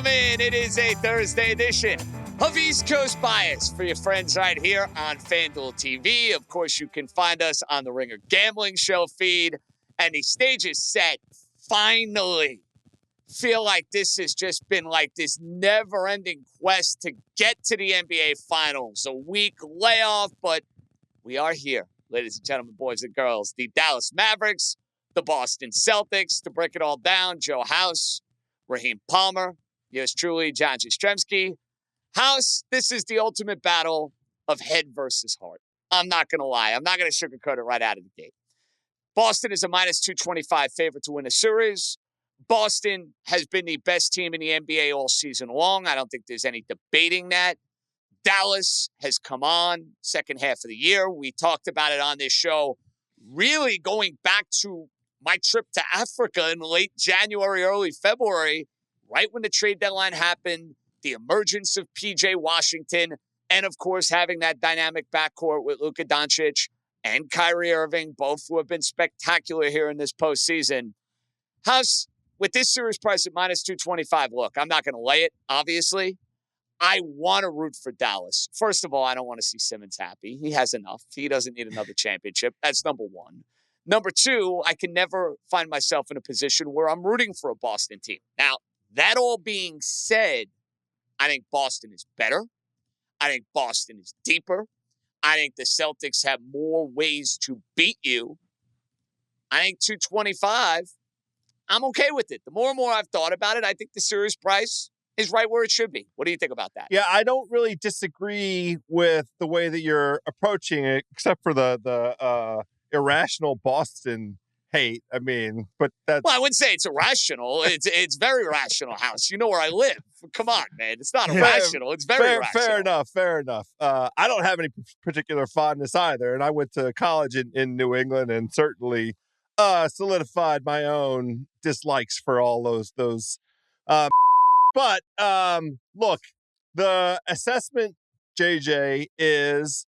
Welcome in. It is a Thursday edition of East Coast Bias for your friends right here on FanDuel TV. Of course, you can find us on the Ringer Gambling Show feed. And the stage is set. Finally. Feel like this has just been like this never-ending quest to get to the NBA Finals. A week layoff, but we are here, ladies and gentlemen, boys and girls. The Dallas Mavericks, the Boston Celtics. To break it all down, Joe House, Raheem Palmer, yours truly, John Jastrzemski. House, this is the ultimate battle of head versus heart. I'm not going to lie. I'm not going to sugarcoat it right out of the gate. Boston is a minus 225 favorite to win the series. Boston has been the best team in the NBA all season long. I don't think there's any debating that. Dallas has come on second half of the year. We talked about it on this show, really going back to my trip to Africa in late January, early February, right when the trade deadline happened, the emergence of P.J. Washington, and, of course, having that dynamic backcourt with Luka Doncic and Kyrie Irving, both who have been spectacular here in this postseason. House, with this series price at minus 225, look, I'm not going to lay it, obviously. I want to root for Dallas. First of all, I don't want to see Simmons happy. He has enough. He doesn't need another championship. That's number one. Number two, I can never find myself in a position where I'm rooting for a Boston team. Now, that all being said, I think Boston is better. I think Boston is deeper. I think the Celtics have more ways to beat you. I think 225, I'm okay with it. The more and more I've thought about it, I think the series price is right where it should be. What do you think about that? Yeah, I don't really disagree with the way that you're approaching it, except for the irrational Boston hate. I mean, but that's... Well, I wouldn't say it's irrational. It's very rational, House. You know where I live. Come on, man. It's not irrational. It's very rational. Fair enough. I don't have any particular fondness either, and I went to college in New England and certainly solidified my own dislikes for all those. But look, the assessment, JJ, is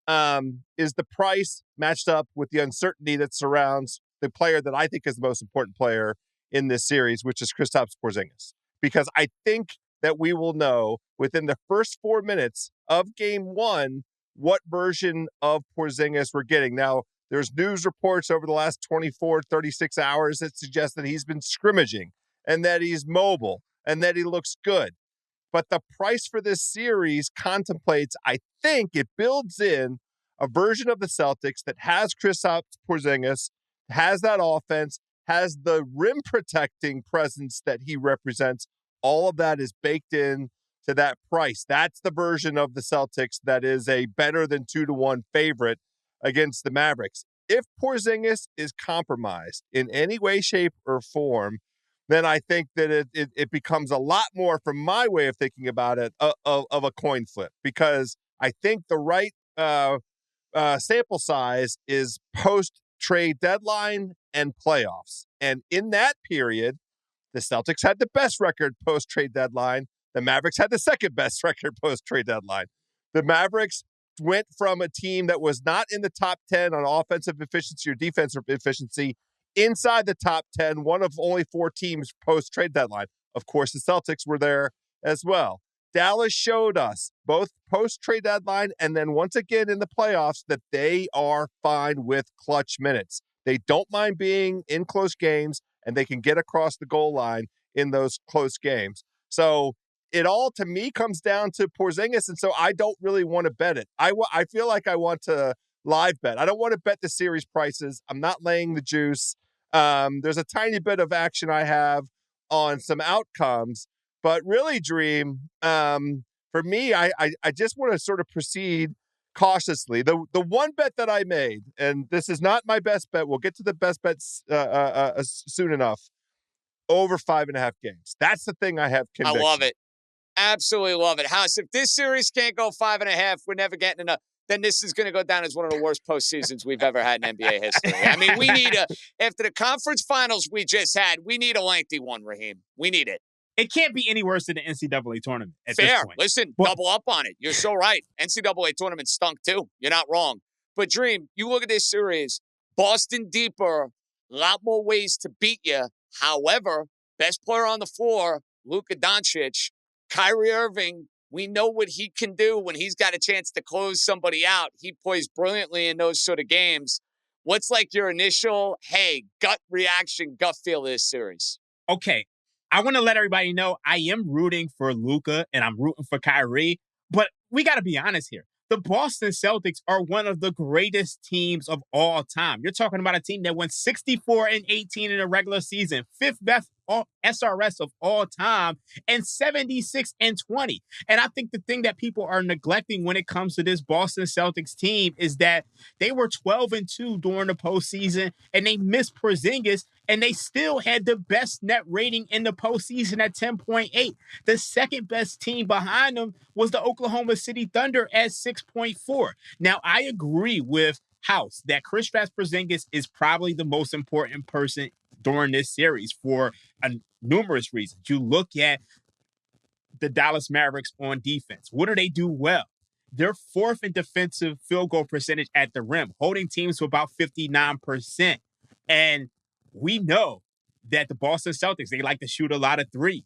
the price matched up with the uncertainty that surrounds the player that I think is the most important player in this series, which is Kristaps Porzingis. Because I think that we will know within the first 4 minutes of game one what version of Porzingis we're getting. Now, there's news reports over the last 24, 36 hours that suggest that he's been scrimmaging and that he's mobile and that he looks good. But the price for this series contemplates, I think it builds in a version of the Celtics that has Kristaps Porzingis, has that offense, has the rim protecting presence that he represents. All of that is baked in to that price. That's the version of the Celtics that is a better than 2-1 favorite against the Mavericks. If Porzingis is compromised in any way, shape, or form, then I think that it becomes a lot more, from my way of thinking about it, of a coin flip. Because I think the right sample size is post-trade deadline and playoffs. And in that period, the Celtics had the best record post-trade deadline. The Mavericks had the second best record post-trade deadline. The Mavericks went from a team that was not in the top 10 on offensive efficiency or defensive efficiency inside the top 10, one of only 4 teams post-trade deadline. Of course, the Celtics were there as well. Dallas showed us both post-trade deadline and then once again in the playoffs that they are fine with clutch minutes. They don't mind being in close games, and they can get across the goal line in those close games. So it all, to me, comes down to Porzingis, and so I don't really want to bet it. I feel like I want to live bet. I don't want to bet the series prices. I'm not laying the juice. There's a tiny bit of action I have on some outcomes, but really, Dream, for me, I just want to sort of proceed cautiously. The one bet that I made, and this is not my best bet, we'll get to the best bets soon enough, over 5.5 games. That's the thing I have conviction. I love it. Absolutely love it. House, if this series can't go 5.5, we're never getting enough. Then this is going to go down as one of the worst postseasons we've ever had in NBA history. I mean, we need after the conference finals we just had, we need a lengthy one, Raheem. We need it. It can't be any worse than the NCAA tournament at Fair. this point. Listen, double up on it. You're so right. NCAA tournament stunk too. You're not wrong. But Dream, you look at this series, Boston deeper, a lot more ways to beat you. However, best player on the floor, Luka Doncic, Kyrie Irving, we know what he can do when he's got a chance to close somebody out. He plays brilliantly in those sort of games. What's like your initial, hey, gut reaction, gut feel of this series? Okay, I want to let everybody know I am rooting for Luka and I'm rooting for Kyrie, but we got to be honest here. The Boston Celtics are one of the greatest teams of all time. You're talking about a team that went 64-18 in a regular season, fifth best SRS of all time, and 76-20. And I think the thing that people are neglecting when it comes to this Boston Celtics team is that they were 12-2 during the postseason, and they missed Porzingis, and they still had the best net rating in the postseason at 10.8. The second best team behind them was the Oklahoma City Thunder at 6.4. Now, I agree with House that Kristaps Porzingis is probably the most important person during this series for numerous reasons. You look at the Dallas Mavericks on defense. What do they do well? They're fourth in defensive field goal percentage at the rim, holding teams to about 59%. And we know that the Boston Celtics, they like to shoot a lot of threes.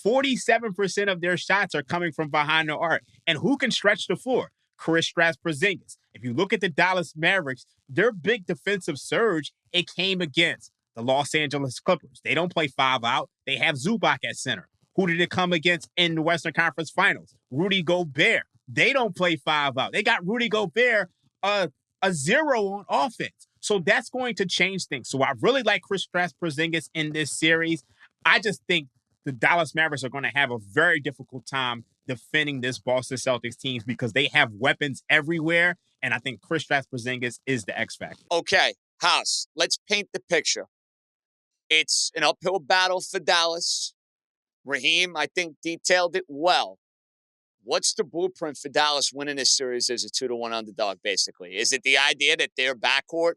47% of their shots are coming from behind the arc. And who can stretch the floor? Kristaps Porzingis. If you look at the Dallas Mavericks, their big defensive surge, it came against the Los Angeles Clippers. They don't play five out. They have Zubac at center. Who did it come against in the Western Conference Finals? Rudy Gobert. They don't play five out. They got Rudy Gobert a zero on offense. So that's going to change things. So I really like Kristaps Porzingis in this series. I just think the Dallas Mavericks are going to have a very difficult time defending this Boston Celtics team because they have weapons everywhere. And I think Kristaps Porzingis is the X factor. Okay, House, let's paint the picture. It's an uphill battle for Dallas. Raheem, I think, detailed it well. What's the blueprint for Dallas winning this series as a 2-1 underdog, basically? Is it the idea that their backcourt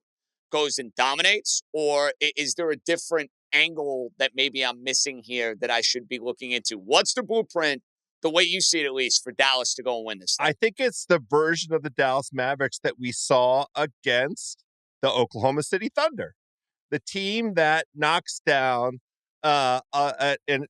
goes and dominates, or is there a different angle that maybe I'm missing here that I should be looking into? What's the blueprint, the way you see it at least, for Dallas to go and win this thing? I think it's the version of the Dallas Mavericks that we saw against the Oklahoma City Thunder, the team that knocks down an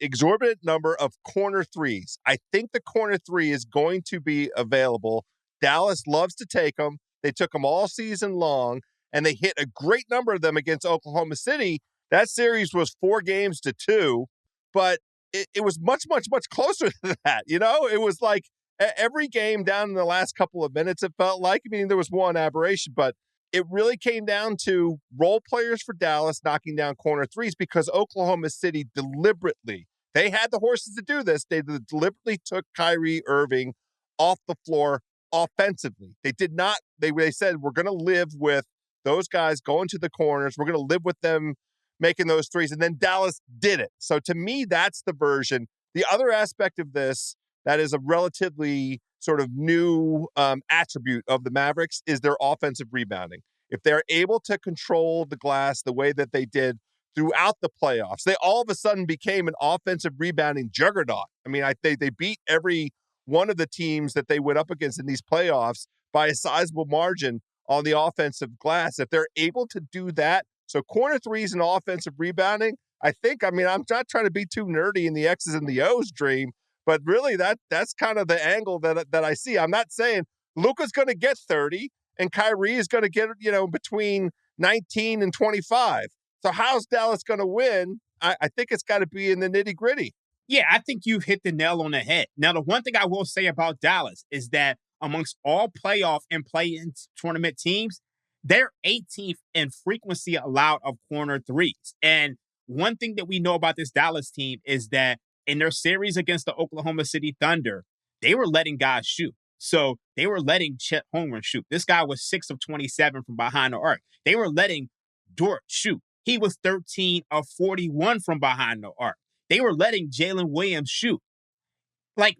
exorbitant number of corner threes. I think the corner three is going to be available. Dallas loves to take them. They took them all season long, and they hit a great number of them against Oklahoma City. That series was 4-2, but it was much, much, much closer than that. You know, it was like every game down in the last couple of minutes, it felt like. I mean, there was one aberration, but it really came down to role players for Dallas knocking down corner threes because Oklahoma City deliberately, they had the horses to do this. They deliberately took Kyrie Irving off the floor offensively. They did not, they said, we're going to live with those guys going to the corners. We're going to live with them making those threes. And then Dallas did it. So to me, that's the version. The other aspect of this that is a relatively sort of new attribute of the Mavericks is their offensive rebounding. If they're able to control the glass the way that they did throughout the playoffs, they all of a sudden became an offensive rebounding juggernaut. I mean, they beat every one of the teams that they went up against in these playoffs by a sizable margin on the offensive glass. If they're able to do that, so corner threes and offensive rebounding, I think, I mean, I'm not trying to be too nerdy in the X's and the O's dream, but really that's kind of the angle that I see. I'm not saying Luka's going to get 30 and Kyrie is going to get, between 19 and 25. So how's Dallas going to win? I think it's got to be in the nitty gritty. Yeah, I think you've hit the nail on the head. Now, the one thing I will say about Dallas is that amongst all playoff and play-in tournament teams, they're 18th in frequency allowed of corner threes. And one thing that we know about this Dallas team is that in their series against the Oklahoma City Thunder, they were letting guys shoot. So they were letting Chet Holmgren shoot. This guy was 6 of 27 from behind the arc. They were letting Dort shoot. He was 13 of 41 from behind the arc. They were letting Jalen Williams shoot.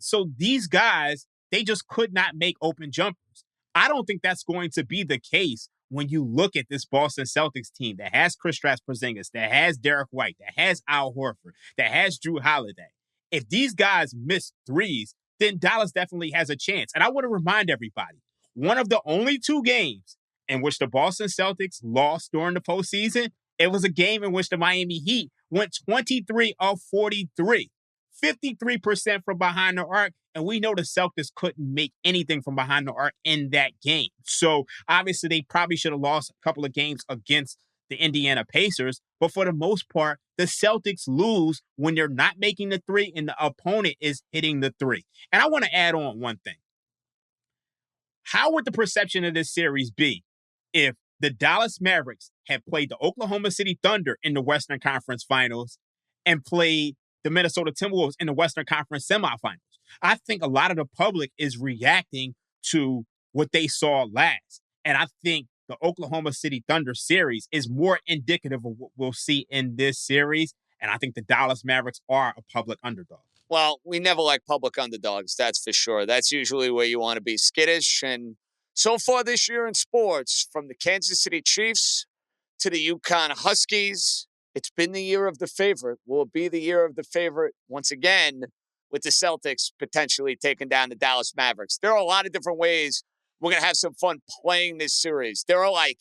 So these guys, they just could not make open jumpers. I don't think that's going to be the case when you look at this Boston Celtics team that has Kristaps Porzingis, that has Derek White, that has Al Horford, that has Drew Holiday. If these guys miss threes, then Dallas definitely has a chance. And I want to remind everybody, one of the only 2 games in which the Boston Celtics lost during the postseason, it was a game in which the Miami Heat went 23 of 43, 53% from behind the arc. And we know the Celtics couldn't make anything from behind the arc in that game. So obviously they probably should have lost a couple of games against the Indiana Pacers. But for the most part, the Celtics lose when they're not making the three and the opponent is hitting the three. And I want to add on one thing. How would the perception of this series be if the Dallas Mavericks had played the Oklahoma City Thunder in the Western Conference Finals and played the Minnesota Timberwolves in the Western Conference Semifinals? I think a lot of the public is reacting to what they saw last. And I think the Oklahoma City Thunder series is more indicative of what we'll see in this series. And I think the Dallas Mavericks are a public underdog. Well, we never like public underdogs, that's for sure. That's usually where you want to be skittish. And so far this year in sports, from the Kansas City Chiefs to the UConn Huskies, it's been the year of the favorite. Will it be the year of the favorite once again with the Celtics potentially taking down the Dallas Mavericks? There are a lot of different ways we're going to have some fun playing this series. There are like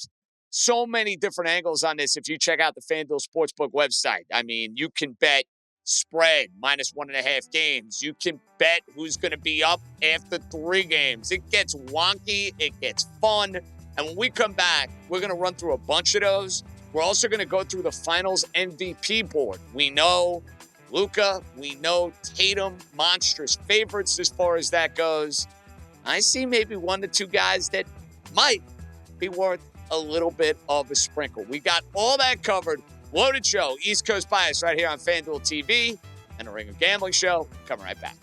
so many different angles on this if you check out the FanDuel Sportsbook website. I mean, you can bet spread -1.5 games. You can bet who's going to be up after 3 games. It gets wonky. It gets fun. And when we come back, we're going to run through a bunch of those. We're also going to go through the finals MVP board. We know Luka. We know Tatum. Monstrous favorites as far as that goes. I see maybe 1 to 2 guys that might be worth a little bit of a sprinkle. We got all that covered. Loaded show, East Coast Bias, right here on FanDuel TV and the Ringer Gambling Show. Coming right back.